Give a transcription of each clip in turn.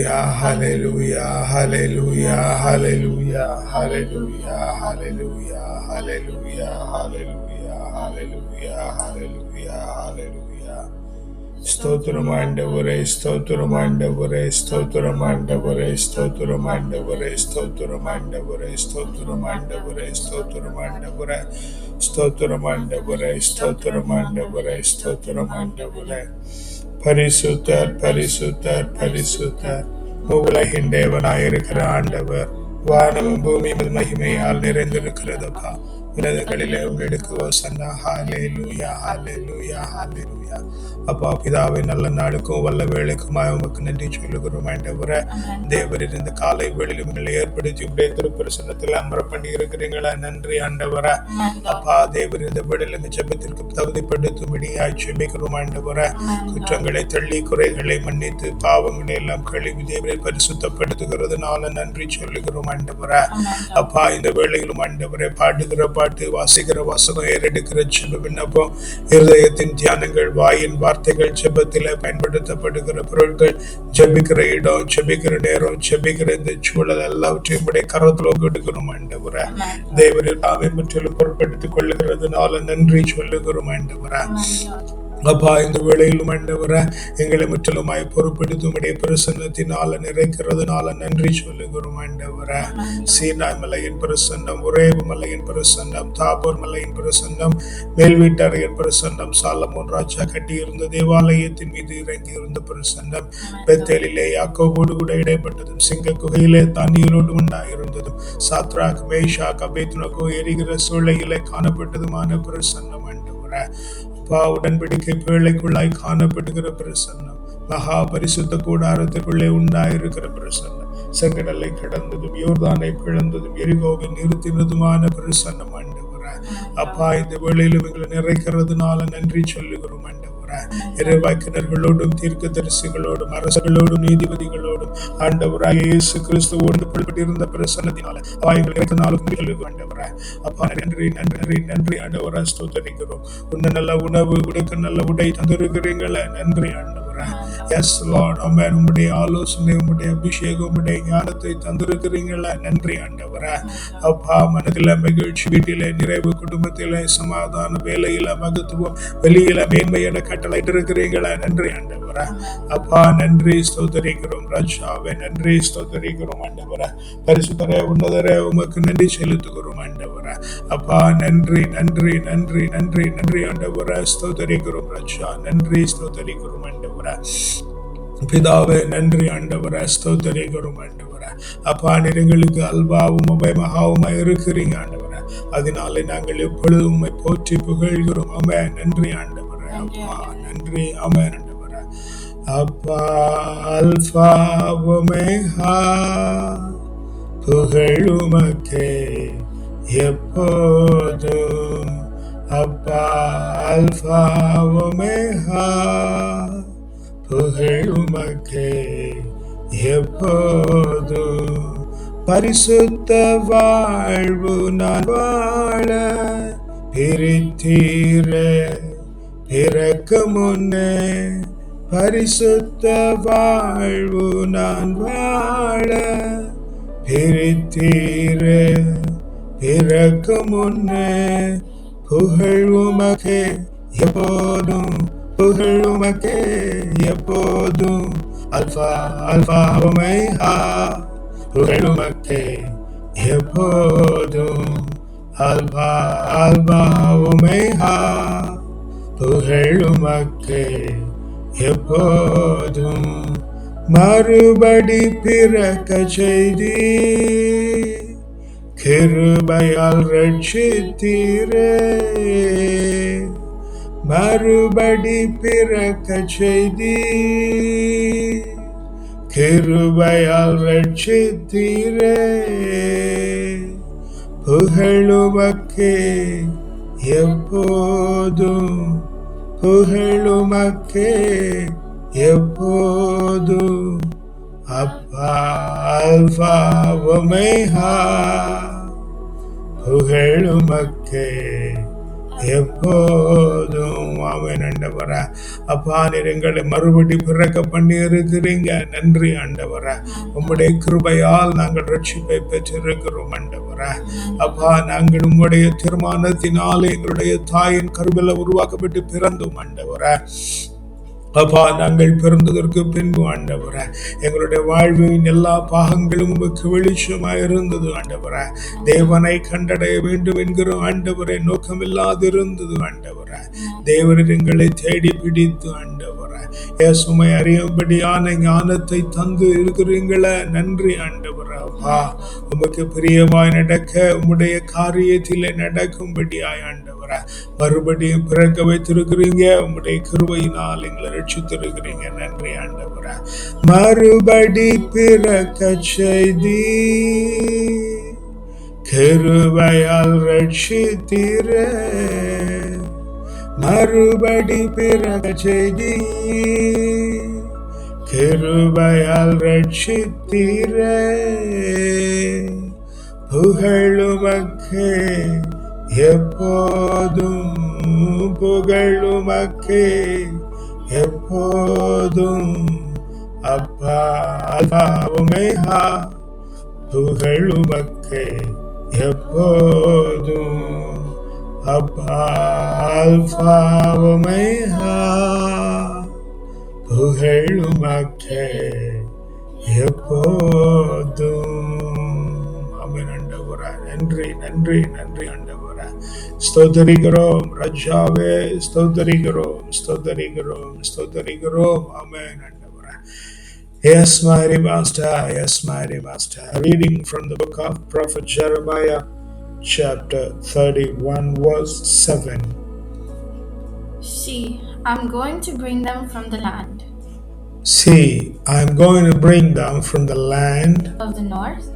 hallelujah, hallelujah, hallelujah, hallelujah, hallelujah, hallelujah, hallelujah, hallelujah, hallelujah, hallelujah. ஸ்தோத்திரம் ஆண்டவரே, ஸ்தோத்திரம் ஆண்டவரே, ஸ்தோத்திரம் ஆண்டவரே, ஸ்தோத்திரம் ஆண்டவரே, ஸ்தோத்திரம் ஆண்டவரே, ஸ்தோத்திரம் ஆண்டவரே, ஸ்தோத்திரம் ஆண்டவரே, ஸ்தோத்திரம் ஆண்டவரே, ஸ்தோத்திரம் ஆண்டவரே, ஸ்தோத்திரம் ஆண்டவரே. பரிசுத்தர், பரிசுத்தர், பரிசுத்தர், உலகின் தேவனாயிருக்கிற ஆண்டவர். வானமும் பூமியும் மகிமையால் நிறைந்திருக்கிறதுப்பா. உலகங்களிலே உங்களுக்கு ஓசன்னா. ஹல்லேலூயா, ஹல்லேலூயா, ஹல்லேலூயா. அப்பா பிதாவை நல்ல நாளுக்கும் வல்ல வேலைக்குமாய் உமக்கு நன்றி சொல்லுகிறோம் ஆண்டவரே. தேவரின் இந்த காலை வேளையிலும் எங்களை ஏற்படுத்தி உடைய திருப்பிரசன்னத்தில் அமர பண்ணி இருக்கிறீங்களா, நன்றி ஆண்டவரே. அப்பா தேவரின் இந்த வேளையிலும் ஜெபத்திற்கு தகுதிப்படுத்தும்படியாய் ஜெபிக்கிறோம் ஆண்டவரே. குற்றங்களை தள்ளி குறைகளை மன்னித்து பாவங்களை எல்லாம் கழுவி தேவரை பரிசுத்தப்படுத்துகிறதுனால நன்றி சொல்லுகிறோம் ஆண்டவரே. அப்பா இந்த வேளையிலும் ஆண்டவரை பாடுகிற பாட்டு, வாசிக்கிற வாசகம், ஏறெடுக்கிற ஜெப விண்ணப்பம், இருதயத்தின் தியானங்கள், வாயின் வார்த்தைகள், ஜெபத்தில பயன்படுத்தப்படுகிற பொருட்கள், ஜெபிக்கிற இடம், ஜெபிக்கிற நேரம், ஜெபிக்கிற இந்த சூழல் எல்லாவற்றையும் உடைய கரத்துல கொடுக்கிறோம் ஆண்டவரே. தேவரின் நாவை முற்றிலும் பொருட்படுத்திக் கொள்ளுகிறதுனால நன்றி சொல்லுகிறோம் ஆண்டவரே. அப்பா இந்த வேளையிலும் ஆண்டவரே எங்களை முற்றிலுமாய் பொறுப்படுத்தும் உடைய பிரசன்னத்தினால நிறைக்கிறதுனால நன்றி சொல்லுகிறோம் ஆண்டவரே. சீனாய் மலையின் பிரசன்னம், உரேபு மலையின் பிரசன்னம், தாபோர் மலையின் பிரசன்னம், மேல்வீட்டரையின் பிரசன்னம், சாலமோன் ராஜா கட்டியிருந்த தேவாலயத்தின் மீது இறங்கி இருந்த பிரசன்னம், பெத்தேலிலே யாக்கோபோடு கூட இடைப்பட்டதும், சிங்க குகையிலே தண்ணீரோடு உண்டாயிருந்ததும், சாத்ராக் மேஷாக் அபேத்நேகோ எரிகிற சூளையிலே காணப்பட்டதுமான பிரசன்னம் ஆண்டவரே. அப்பா உடன்படிக்கை பேழைக்குள்ளாய் காணப்படுகிற பிரசன்னம், மகா பரிசுத்த கூடாரத்துக்குள்ளே உண்டாயிருக்கிற பிரசன்னம், செங்கடலை கடந்ததும் யோர்தானை பிளந்ததும் எரிகோவை நிறுத்தினதுமான பிரசன்னம் ஆண்டவரே. அப்பா இந்த வேளையிலும் எங்களை நிறைக்கிறதுனால நன்றி சொல்லுகிறோம் ஆண்டவரே. இறைவாக்கினர்களோடும் தீர்க்கதரிசிகளோடும் அரசர்களோடும் நீதிபதிகளோடும் ஆண்டவராக இயேசு கிறிஸ்துவோடு இருந்த பிரசன்னத்தினால ஆண்டவரே. அப்பா நன்றி நன்றி நன்றி ஆண்டவரே, ஸ்தோத்திரிக்கிறோம். உன்ன நல்ல உணவு உனக்கு நல்ல உடை தந்திருக்கிறீங்களே, நன்றி ஆண்டவரே. எஸ் லார்ட், ஆமென். உம்முடைய ஆலோசனை, உம்முடைய அபிஷேகம், உம்முடைய ஞானத்தை தந்திருக்கிறீங்களே, நன்றி ஆண்டவரே. அப்பா மனதில மகிழ்ச்சி, வீட்டிலே நிறைவு, குடும்பத்திலே சமாதான, வேலையில மகத்துவம், வெளியில மேன்மை என கட்டளையிட்டு இருக்கிறீங்களே, நன்றி ஆண்டவரே. அப்பா நன்றி ஸ்தோத்திரிக்கிறோம் ராஜாவே, நன்றி ஸ்தோத்திரிக்கிறோம் ஆண்டவரே. பரிசுத்தரே, உன்னதரே, உமக்கு நன்றி செலுத்துகிறோம் ஆண்டவரே. அப்பா நன்றி நன்றி நன்றி நன்றி நன்றி ஆண்டவரே, ஸ்தோத்திரிக்கிறோம் ராஜா, நன்றி ஸ்தோத்திரிக்கிறோம் ஆண்டவரே. பிதாவே நன்றி ஆண்டவரே, ஸ்தோத்திரிக்கிறோம் ஆண்டவரே. அப்பா எங்களுக்கு அல்வாவும் மகாவுமா இருக்கிறீங்க ஆண்டவரே. அதனாலே நாங்கள் எப்பொழுதும் உம்மை போற்றி புகழ்கிறோம். ஆமென். நன்றி ஆண்டவரே. அப்பா நன்றி. ஆமென் ஆண்டவரே. அப்பா அல்பா ஒமேகா, புகழ் உமக்கே எப்போதும். அப்பா அல்பா ஒமேகா, புகழ் உமக்கே எப்போதும். பரிசுத்த வாழ்வு நான் வாழ பிரித்தீரே பிறக்க முன்னே. பரிசுத்த வாழ்வு நான் வாழ பிரித்தீரே பிறக்க முன்னே. புகழ் உமக்கே எப்போதும், புகழ் உமக்கே எப்போதும். அல்பா அல்பா ஒமேகா, புகழ் உமக்கே எப்போதும். அல்பா அல்பா ஒமேகா, புகழ் உமக்கே எப்போதும். மறுபடி பிறக்க செய்தி, கிருபையால் ரட்சித்தீரே. மறுபடி பிறக்க செய்தி, கிருபையால் ரட்சித்தீரே. புகழ் உமக்கே எப்போதும், புகழ் உமக்கே எப்போதும். அப்பா அல்பா ஒமேகா, புகழ் உமக்கே எப்போதும். ஆமென் ஆண்டவரே. அப்பா நீர் எங்களை மறுபடி பிறக்க பண்ணி இருக்கிறீங்க. நன்றி ஆண்டவரே. உம்முடைய கிருபையால் நாங்கள் ரட்சிப்பை பெற்றிருக்கிறோம் ஆண்டவரே. அப்பா நாங்கள் உம்முடைய தீர்மானத்தினால் எங்களுடைய தாயின் கருவில உருவாக்கப்பட்டு பிறந்தோம் ஆண்டவரே. அப்பா நாங்கள் பிறந்ததற்கு பின்பு ஆண்டவரே எங்களுடைய வாழ்வின் எல்லா பாகங்களும் உமக்கு வெளிச்சமாய் இருந்தது ஆண்டவரே. தேவனை கண்டடைய வேண்டும் என்கிற ஆண்டவரை நோக்கமில்லாதிருந்தது ஆண்டவரே. தேவரீர் எங்களை தேடி பிடித்து ஆண்டவரே இயேசுவை அறியும்படியான ஞானத்தை தந்து இருக்கிறீங்களே. நன்றி ஆண்டவரே. அப்பா உமக்கு பிரியமாய் நடக்க உம்முடைய காரியத்திலே நடக்கும்படியாய் ஆண்டவரே மறுபடியும் பிறக்க வைத்திருக்கிறீங்க. உம்முடைய கிருபையினால் எங்களை ரட்சித்திருக்கிறீங்க. நன்றி ஆண்டவரே. மறுபடி பிறக்க செய்தி கிருபையால் ரட்சித்தீரே. மறுபடி பிறக்க செய்தி கிருபையால் ரட்சித்தீரே. புகழுமக்கே எப்போதும், புகழுமக்கே எப்போதும். அப்பா அல்பாவுமேஹா புகழுமக்கே எப்போதும். அப்பா அல்பாவுமேஹா புகழுமக்கே எப்போதும். ஆமென் ஆண்டவரே. நன்றி நன்றி நன்றி ஆண்டவரே. ஸ்தோத்திரிக்கிறோம் ராஜாவே. ஸ்தோத்திரிக்கிறோம் ஸ்தோத்திரிக்கிறோம் ஸ்தோத்திரிக்கிறோம். ஆமென் ஆண்டவரே. Yes, mighty master. Yes, mighty master. Reading from the book of Prophet Jeremiah, chapter 31, verse 7. See, I'm going to bring them from the land See, I'm going to bring them from the land of the north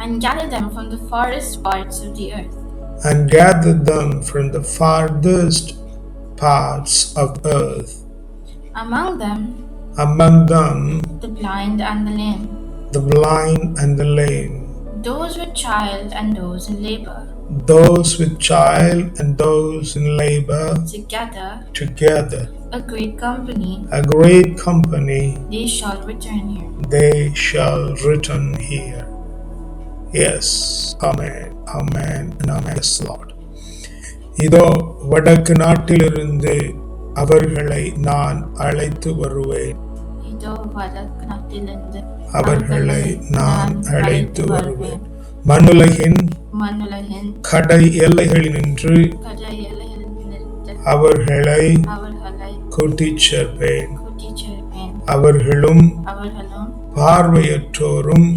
and gather them from the farthest parts of the earth. And gather them from the farthest parts of earth. Among them, the blind and the lame, those with child and those in labor. Together, a great company, they shall return here. Yes, amen, amen, and amen. Yes, Lord. இதோ வடக்கு நாட்டிலிருந்து அவர்களை நான் அழைத்து வருவேன். மண்ணுலகின் கடை எல்லைகளினின்று அவர்களை கூட்டிச் சேர்ப்பேன். அவர்களும் பார்வையற்றோரும்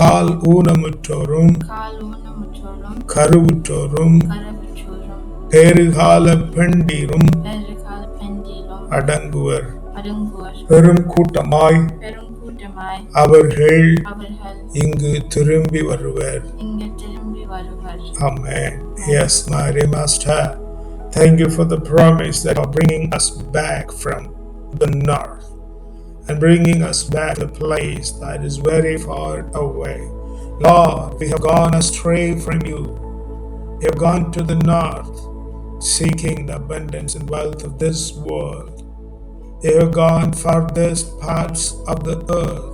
கால் ஊனமுற்றோரும் கருவுற்றோரும் பேறுகால பெண்டீரும் அடங்குவர். பெரும் கூட்டமாய் அவர்கள் இங்கு திரும்பி வருவர். Amen. Yes, mighty master. Thank you for the promise that are bringing us back from the north and bringing us back to a place that is very far away. Lord, we have gone astray from you. We have gone to the north, seeking the abundance and wealth of this world. We have gone farthest parts of the earth,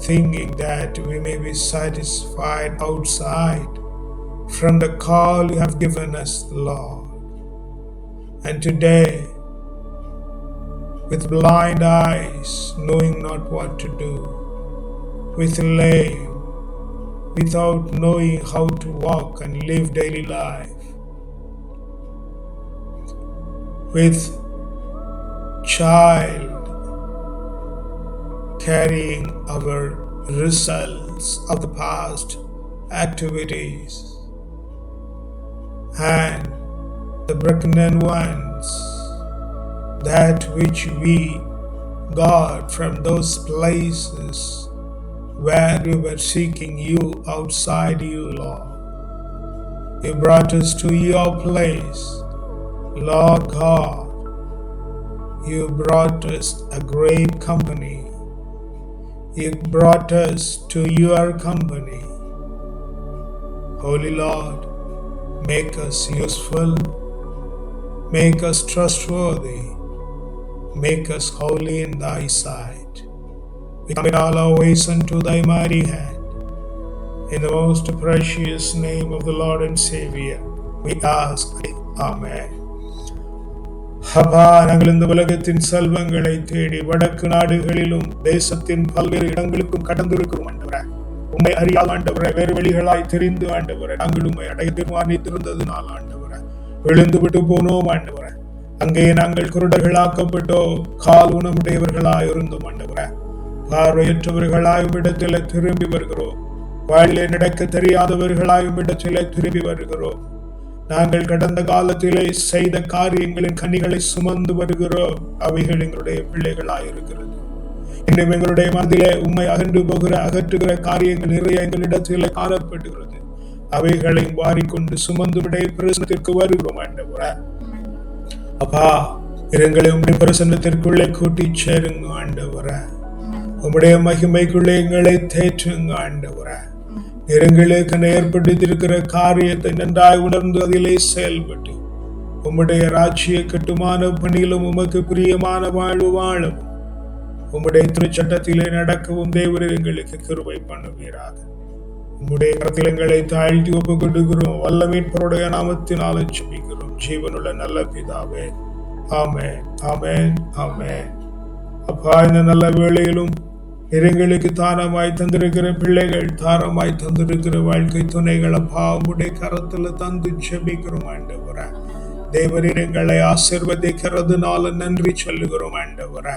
thinking that we may be satisfied outside from the call you have given us, Lord. And today, with blind eyes, knowing not what to do, with lame, without knowing how to walk and live daily life, with child carrying our results of the past activities, and the pregnant ones, that which we got from those places where we were seeking you outside you, Lord. You brought us to your place, Lord God. You brought us a great company. You brought us to your company. Holy Lord, Make us useful. Make us trustworthy. Make us holy in thy sight. We commit all our ways unto thy mighty hand. In the most precious name of the Lord and Savior, we ask. Amen. அப்பா, நாங்கள் இந்த உலகத்தின் செல்வங்களை தேடி வடக்கு நாடுகளிலும் தேசத்தின் பல்வேறு இடங்களுக்கும் கடந்திருக்கிறோம் ஆண்டவரே. உம்மை அறியாத ஆண்டவரே, வேறு வழிகளாய் தெரிந்து ஆண்டவரே, நாங்கள் உம்மை அடைய தீர்மானித்திருந்ததினால் ஆண்டவரே விழுந்து விட்டு போனோம் ஆண்டவரே. அங்கே நாங்கள் குருடர்களாக்கப்பட்டோம், கால் ஊனமுடையவர்களாய் இருந்தோம் ஆண்டவரே. பார்வையற்றவர்களாயும் இடத்திலே திரும்பி வருகிறோம். வாயிலே நடக்க தெரியாதவர்களாயும் இடத்திலே திரும்பி வருகிறோம். நாங்கள் கடந்த காலத்திலே செய்த காரியங்களின் கனிகளை சுமந்து வருகிறோம். அவைகள் எங்களுடைய பிள்ளைகளாயிருக்கிறது. இன்னும் எங்களுடைய மனதிலே உம்மை அகற்றுகிற காரியங்கள் நிறைய எங்களிடத்திலே காணப்படுகிறது. அவைகளை வாரிக்கொண்டு சுமந்து விட பிரசனத்திற்கு வருகிறோம் ஆண்டவரே. அப்பா, எங்களை உம்முடைய பிரசன்னத்திற்குள்ளே கூட்டி சேருங்க ஆண்டவரே. உம்முடைய மகிமைக்குள்ளே எங்களை தேற்றுங்க ஆண்டவரே. எங்களுக்கு ஏற்படுத்தியிருக்கிற காரியத்தை நன்றாய் உணர்ந்து அதிலே செயல்பட்டு உம்முடைய ராஜ்ய கட்டுமான பணியிலும் உமக்கு பிரியமான வாழ்வு வாழவும் உம்முடைய திருச்சட்டத்திலே நடக்கவும் தேவரீர் எங்களுக்கு கிருபை பண்ணுவீராக. உம்முடைய கரத்தில் எங்களை தாழ்த்தி ஒப்புக் கொடுக்கிறோம். வல்ல மீட்பருடைய நாமத்தினால் ஜெபிக்கிறோம் ஜீவனுள்ள நல்ல பிதாவே. ஆமென், ஆமென், ஆமென். அப்பா, இந்த நல்ல வேளையிலும் எங்களுக்கு தாரமாய் தந்திருக்கிற பிள்ளைகள், தாரமாய் தந்திருக்கிற வாழ்க்கை துணைகள், அப்பா உம்முடைய கரத்துல தந்து ஜெபிக்கிறோம் ஆண்டவரே. தேவரீர் எங்களை ஆசீர்வதிக்கிறதுனால நன்றி சொல்லுகிறோம் ஆண்டவரே.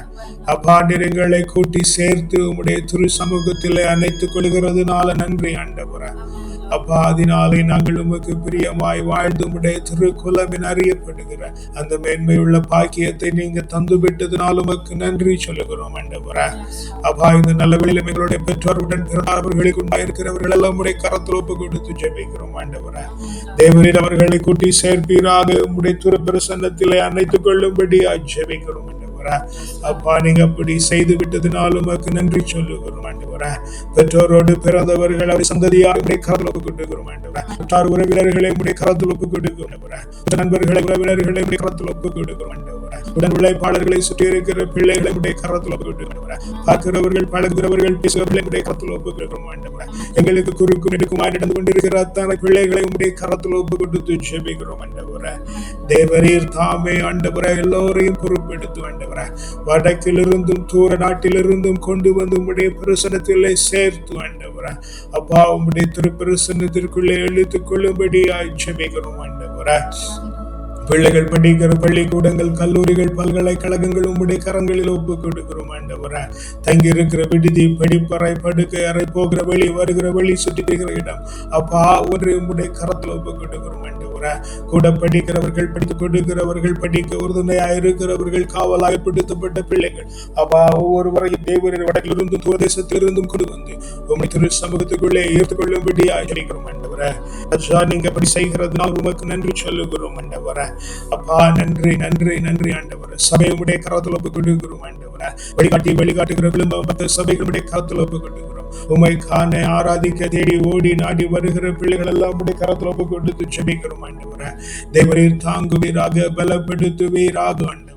அப்பா, நீர் எங்களை கூட்டி சேர்த்து உம்முடைய திரு சமூகத்திலே அணைத்துக் கொள்கிறதுனால நன்றி ஆண்டவரே. அப்பா, அதனாலே நாங்கள் உமக்கு பிரியமாய் வாழ்ந்து உம்முடைய திருக்குலமின் அறியப்படுகிற அந்த மேன்மையுள்ள பாக்கியத்தை நீங்க தந்து விட்டதுனால உமக்கு நன்றி சொல்லுகிறோம் ஆண்டவரே. அப்பா, இந்த நல்ல வேளையிலும் எங்களுடைய பெற்றோருடன் பிறந்தவர்களுக்கு உண்டாயிருக்கிறவர்கள் எல்லாம் உம்முடைய கரத்தில் ஒப்பு கொடுத்து ஜெபிக்கிறோம் ஆண்டவரே. தேவரீர் அவர்களை கூட்டி சேர்ப்பீராக. உம்முடைய திரு பிரசன்னத்திலே அணைத்துக் கொள்ளும்படியாய் ஜெபிக்கிறோம் ஆண்டவரே. அப்பா, நீங்க அப்படி செய்து விட்டதுனால உமக்கு நன்றி சொல்லுகிறோம் ஆண்டவரே. பெற்றோரோடு பிறந்தவர்கள் அவர் சந்ததியார் கரத்தில் ஒப்பு கொடுக்கிறோம் ஆண்டவரே. உற்றார் உறவினர்களை உடைய கரத்தில் ஒப்பு கொடுக்கிறோம் ஆண்டவரே. நண்பர்களை உறவினர்களை உடைய கரத்தில் ஒப்பு கொடுக்கிறோம் ஆண்டவரே. உடன் உழைப்பாளர்களை சுற்றி இருக்கிற பிள்ளைகளை உடைய கரத்தில் ஒப்பு கொடுக்கிறோம் ஆண்டவரே. பார்க்கிறவர்கள், பழகுகிறவர்கள், பேசுகிறவர்களை உடைய கரத்தில் ஒப்பு கொடுக்கிறோம் ஆண்டவரே. எங்களுக்கு குறுக்கும் நெடுக்குமாய் நடந்து கொண்டிருக்கிற அத்தனை பிள்ளைகளை உடைய கரத்தில் ஒப்பு கொடுத்து ஜெபிக்கிறோம் ஆண்டவரே. தேவரீர் தாமே ஆண்டவரே எல்லோரையும் பொறுப்பெடுத்து ஆண்டவரே வடக்கிலிருந்தும் தூர நாட்டிலிருந்தும் கொண்டு வந்து உம்முடைய பிரசன்னத்திலே சேர்த்து ஆண்டவரே. அப்பா, உம்முடைய திருப்பிரசன்னத்திற்குள்ளே இழுத்துக் கொள்ளும்படியாய் ஜெபிக்கிறோம் ஆண்டவரே. பிள்ளைகள் படிக்கிற பள்ளிக்கூடங்கள், கல்லூரிகள், பல்கலைக்கழகங்கள் உம்முடைய கரங்களில் ஒப்பு கொடுக்கிறோம் ஆண்டவரே. தங்கி இருக்கிற விடுதி, படிப்பறை, படுக்கை அறை, போகிற வழி, வருகிற வழி, சுற்றிக்கிற இடம், அப்பா ஒன்றை உம்முடைய கரத்தில் ஒப்பு கொடுக்கிறோம் ஆண்டவரே. கூட படிக்கிறவர்கள், படித்துக் கொடுக்கிறவர்கள், படிக்க உறுதுணையாயிருக்கிறவர்கள், காவலாயப்படுத்தப்பட்ட பிள்ளைகள், அப்பா ஒவ்வொருவரையும் தேவரீர் வடக்கிலிருந்தும் தூரதேசத்திலிருந்தும் கொண்டு வந்து உம்முடைய திரு சமூகத்துக்குள்ளே ஏற்றுக் கொள்ளும்படியாய் ஜெபிக்கிறோம் ஆண்டவரே. நீங்க அப்படி செய்கிறதுனால் உமக்கு நன்றி சொல்லுகிறோம் ஆண்டவரே. அப்பா, நன்றி, நன்றி, நன்றி ஆண்டவரே. சபை உம்முடைய கரத்தில் ஒப்பு கொடுக்கிறோம் ஆண்டவரே. வழிகாட்டுகிற விளம்பர சபைகளுடைய கரத்தில் ஒப்பு கொடுக்கிறோம். உம்மை காண, ஆராதிக்க தேடி ஓடி நாடி வருகிற பிள்ளைகள் எல்லாம் உம்முடைய கரத்தில் ஒப்பு கொடுத்து ஜெபிக்கிறோம் ஆண்டவரே. தேவரீர் தாங்குவீராக, பலப்படுத்துவீராக ஆண்டவரே.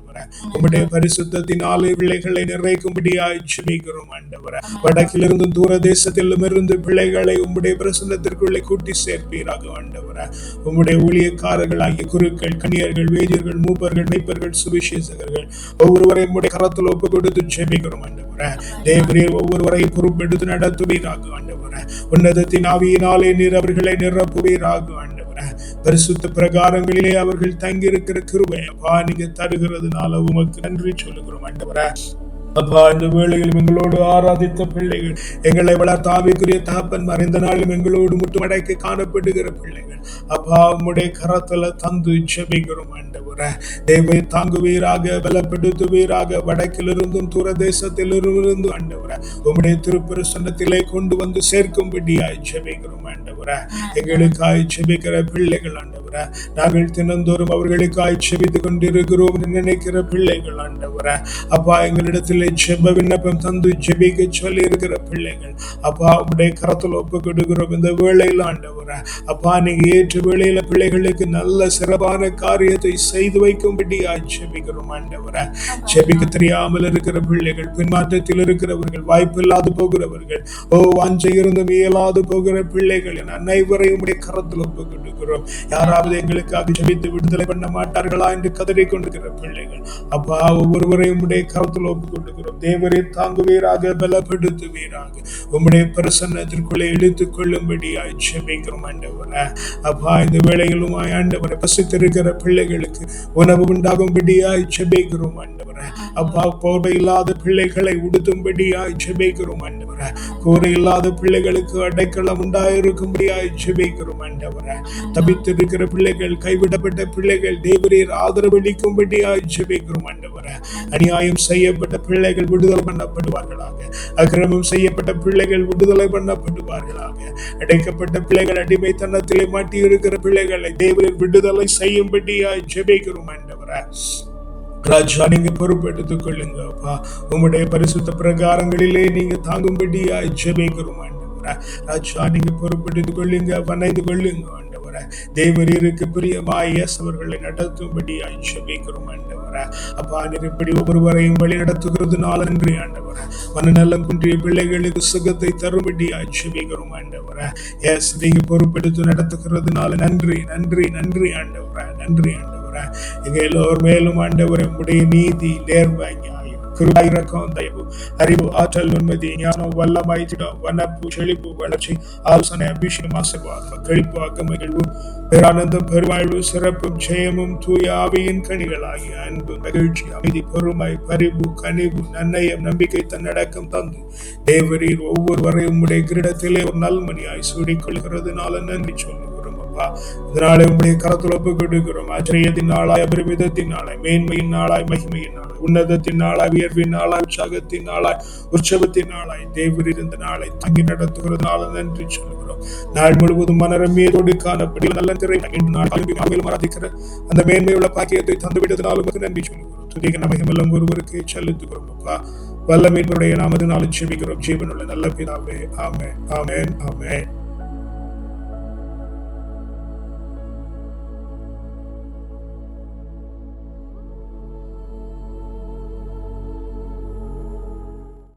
உம்முடைய பரிசுத்தத்தினாலே பிள்ளைகளை நிறைக்கும்படியாய் ஜெபிக்கிறோம் ஆண்டவரே. வடக்கிலிருந்தும் தூர தேசத்திலும் இருந்து பிள்ளைகளை உம்முடைய பிரசன்னத்திற்குள்ளே கூட்டி சேர்ப்பீராக ஆண்டவரே. உம்முடைய ஊழியக்காரர்களாகிய குருக்கள், கன்னியர்கள், வேதியர்கள், மூப்பர்கள், மெய்ப்பர்கள், சுவிசேஷகர்கள் ஒவ்வொருவரையும் உம்முடைய கரத்தில் ஒப்பு கொடுத்து ஜெபிக்கிறோம் ஆண்டவரே. தேவரீர் ஒவ்வொருவரையும் பொறுப்பெடுத்து நடத்துவீராக ஆண்டவரே. உன்னதத்தின் ஆவியினாலே நீர் அவர்களை நிரப்புவீராக ஆண்டவரே. பரிசுத்த பிரகாரங்களிலே அவர்கள் தங்கியிருக்கிற கிருபை அப்பா நீங்க தருகிறதுனால உமக்கு நன்றி சொல்லுகிறோம் ஆண்டவரே. அப்பா, இந்த வேளையிலும் எங்களோடு ஆராதித்த பிள்ளைகள், எங்களை வளர்த்த ஆவிக்குரிய தகப்பன்மார், இந்த நாளிலும் எங்களோடு முட்டுமடைக்கு காணப்படுகிற பிள்ளைகள், அப்பா உம்முடைய கரத்துல தந்து ஜெபிக்கிறோம் ஆண்டவரே. தேவனை தாங்குவீராக, பலப்படுத்துவீராக. வடக்கிலிருந்தும் தூர தேசத்திலிருந்து ஆண்டவரே உம்முடைய திருப்பிரசன்னத்திலே கொண்டு வந்து சேர்க்கும்படியாய் ஜெபிக்கிறோம் ஆண்டவரே. எங்களுக்காய் ஜெபிக்கிற பிள்ளைகள் ஆண்டவரே, நாங்கள் தினந்தோறும் அவர்களுக்காய் ஜெபித்துக் கொண்டிருக்கிறோம் நினைக்கிற பிள்ளைகள் ஆண்டவரே. அப்பா, எங்களிடத்தில் சமூகத்திலே ஜெப விண்ணப்பம் தந்து ஜெபிக்க சொல்லி இருக்கிற பிள்ளைகள் அப்பா உடைய கரத்தில் ஒப்பு கொடுக்கிறோம். இந்த வேளையில் ஆண்டவரே அப்பா நீங்க ஏற்ற வேளையில பிள்ளைகளுக்கு நல்ல சிறப்பான காரியத்தை செய்து வைக்கும்படியாய் ஜெபிக்கிறோம் ஆண்டவரே. ஜெபிக்க தெரியாமல் இருக்கிற பிள்ளைகள், பின்மாற்றத்தில் இருக்கிறவர்கள், வாய்ப்பு இல்லாது போகிறவர்கள், வாஞ்சை இருந்தும் இயலாது போகிற பிள்ளைகள் அனைவரையும் உடைய கரத்தில் ஒப்பு கொடுக்கிறோம். யாராவது எங்களுக்காக ஜெபித்து விடுதலை பண்ண மாட்டார்களா என்று கதறி கொண்டிருக்கிற பிள்ளைகள் அப்பா ஒவ்வொருவரையும் உடைய கரத்தில் ஒப்பு கொடுக்கிறோம். தேவரை தாங்குவீராக, பலப்படுத்துவீராக, உம்முடைய பிரசன்னத்திற்குள்ளே இழுத்துக் கொள்ளும்படியாய் ஜெபிக்கிறோம் ஆண்டவரே. அப்பா இந்த வேளையிலும் ஆண்டவரை பசித்திருக்கிற பிள்ளைகளுக்கு உணவு உண்டாகும்படியாய் ஜெபிக்கிறோம் ஆண்டவரே. அப்பா போர்வை இல்லாத பிள்ளைகளை உடுத்தும்படியாய் ஜெபிக்கிறோம் ஆண்டவரே. கூரை இல்லாத பிள்ளைகளுக்கு அடைக்கலம் உண்டாயிருக்கும்படியாய் ஜெபிக்கிறோம் ஆண்டவரே. தபித்திருக்கிற பிள்ளைகள், கைவிடப்பட்ட பிள்ளைகள் தேவரீர் ஆதரவளிக்கும்படியாய் ஜெபிக்கிறோம் ஆண்டவரே. அநியாயம் செய்யப்பட்ட பிள்ளைகள் விடுதலை பண்ணப்படுவார்களாக, அக்கிரமம் செய்யப்பட்ட பிள்ளைகள் விடுதலை பண்ணப்படுவார்களாக, அடைக்கப்பட்ட பிள்ளைகள், அடிமைத்தனத்திலே மாட்டி இருக்கிற பிள்ளைகளை தேவரீர் விடுதலை செய்யும்படியாய் ஜெபிக்கிறோம் ஆண்டவரே. ராஜா நீங்க பொறுப்பெடுத்துக் கொள்ளுங்க அப்பா. உம்முடைய பரிசுத்த பிரகாரங்களிலே நீங்க தாங்கும்படியாய் ஜெபிக்கிறோம் ஆண்டவரே. ராஜா நீங்க பொறுப்பெடுத்துக் கொள்ளுங்க, வணைந்து கொள்ளுங்க ஆண்டவரே. தேவரீருக்கு பிரியமாய் இயேசுவர்களை நடத்தும்படியாய் ஜெபிக்கிறோம் ஆண்டவரே. அப்பா நீர் இப்படி ஒவ்வொருவரையும் வழி நடத்துகிறதுனால நன்றி ஆண்டவரே. மனநலம் குன்றிய பிள்ளைகளுக்கு சுகத்தை தரும்படியாய் ஜெபிக்கிறோம் ஆண்டவரே. எஸ் நீங்க பொறுப்பெடுத்து நடத்துகிறதுனால நன்றி நன்றி நன்றி ஆண்டவரே. நன்றி ஆண்டவரே. எங்க எல்லோர் மேலும் ஆண்டவரே உம்முடைய நீதி, நேர்மை, கிருபை, இரக்கம், தயவு, அறிவு, ஆற்றல், உண்மதி, ஞானம், வல்லமை, திடம், வனப்பு, செழிப்பு, வளர்ச்சி, ஆலோசனை, அபிஷேகம், ஆசீர்வாதம், கழிப்பு, மகிழ்வு, பேரானந்தம், பெருவாழ்வு, சிறப்பும், ஜெயமும், தூய ஆவியின் கனிகளாகிய அன்பு, மகிழ்ச்சி, அமைதி, பொறுமை, பரிவு, கனிவு, நன்னயம், நம்பிக்கை, தன்னடக்கம் தந்து தேவரீர் ஒவ்வொருவரையும் உம்முடைய கிரீடத்திலே ஒரு நல்மணியாய் சூடிக்கொள்கிறதுனால நன்றி சொல்லுகிறோம். இதனாலே உம்முடைய கரத்தில் ஒப்பு கொடுக்கிறோம். ஆச்சரியத்தின் நாளாய், அபரிமிதத்தின் நாளாய், மேன்மையின் நாளாய், மகிமையின் நாளாய், உன்னதத்தின் நாளாய், உயர்வின் நாளாய், உற்சாகத்தின் நாளாய், உற்சவத்தின் நாளாய் தேவரீர் இந்த நாளை தங்கி நடத்துகிறதுனால நன்றி சொல்கிறோம். நாள் முழுவதும் மனரமியதோடு காணப்படி நல்ல திரை ஆராதிக்கிற அந்த மேன்மையுள்ள பாக்கியத்தை தந்துவிட்டதுனால நன்றி சொல்கிறோம். துதிக்க நமகமெல்லாம் ஒருவருக்கு செலுத்துகிறோம் அப்பா. வல்லமையினுடைய நாமத்தினால ஜெபிக்கிறோம் ஜீவனுள்ள நல்ல பிதாவே. ஆமென், ஆமென், ஆமென்.